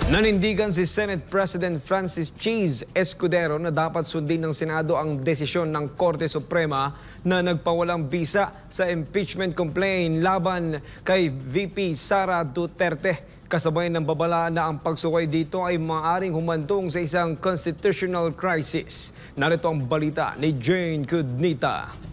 Nanindigan si Senate President Francis Cheese Escudero na dapat sundin ng Senado ang desisyon ng Korte Suprema na nagpawalang bisa sa impeachment complaint laban kay VP Sara Duterte. Kasabay ng babala na ang pagsuway dito ay maaaring humantong sa isang constitutional crisis. Narito ang balita ni Jane Cudnita.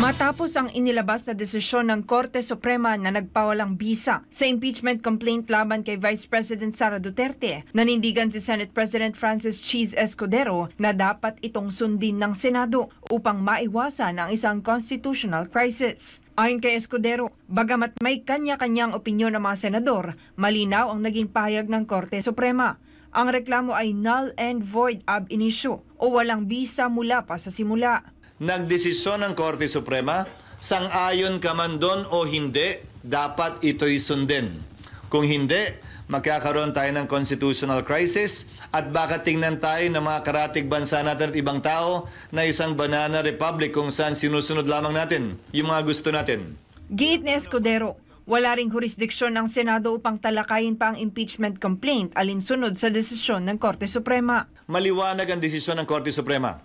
Matapos ang inilabas na desisyon ng Korte Suprema na nagpawalang bisa sa impeachment complaint laban kay Vice President Sara Duterte, nanindigan si Senate President Francis Cheese Escudero na dapat itong sundin ng Senado upang maiwasan ang isang constitutional crisis. Ayon kay Escudero, bagamat may kanya-kanyang opinyon ng mga senador, malinaw ang naging pahayag ng Korte Suprema. Ang reklamo ay null and void ab initio o walang bisa mula pa sa simula. Nagdesisyon ng Korte Suprema, sang-ayon ka man doon o hindi, dapat ito'y sundin. Kung hindi, magkakaroon tayo ng constitutional crisis at baka tingnan tayo ng mga karatig bansa natin at ibang tao na isang banana republic kung saan sinusunod lamang natin yung mga gusto natin. Giit ni Escudero, wala ring jurisdiksyon ng Senado upang talakayin pa ang impeachment complaint alinsunod sa desisyon ng Korte Suprema. Maliwanag ang desisyon ng Korte Suprema.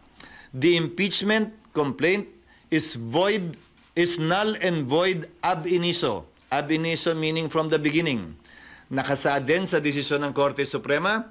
The impeachment complaint is null and void ab initio. Ab initio meaning from the beginning. Nakasaad din sa desisyon ng Korte Suprema,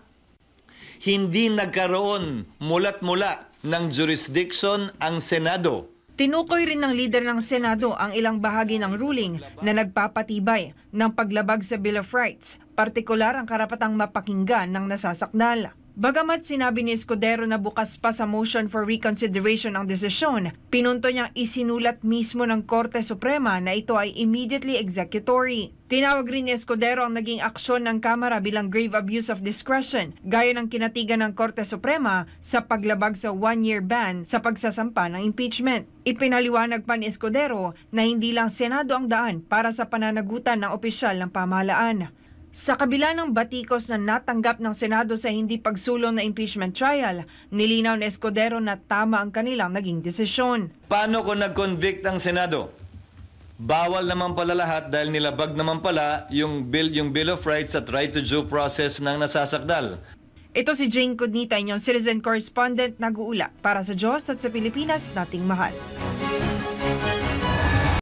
hindi nagkaroon mula't mula ng jurisdiction ang Senado. Tinukoy rin ng leader ng Senado ang ilang bahagi ng ruling na nagpapatibay ng paglabag sa Bill of Rights, partikular ang karapatang mapakinggan ng nasasakdal. Bagamat sinabi ni Escudero na bukas pa sa motion for reconsideration ang desisyon, pinunto niyang isinulat mismo ng Korte Suprema na ito ay immediately executory. Tinawag rin ni Escudero ang naging aksyon ng Kamara bilang grave abuse of discretion, gaya ng kinatigan ng Korte Suprema sa paglabag sa one-year ban sa pagsasampa ng impeachment. Ipinaliwanag pa ni Escudero na hindi lang Senado ang daan para sa pananagutan ng opisyal ng pamahalaan. Sa kabila ng batikos na natanggap ng Senado sa hindi pagsulong na impeachment trial, nilinaw ni Escudero na tama ang kanilang naging desisyon. Paano kung nag-convict ang Senado? Bawal naman pala lahat dahil nilabag naman pala yung Bill of Rights at right to due process ng nasasakdal. Ito si Jane Cudnita, inyong citizen correspondent nag-uula para sa Diyos at sa Pilipinas nating mahal.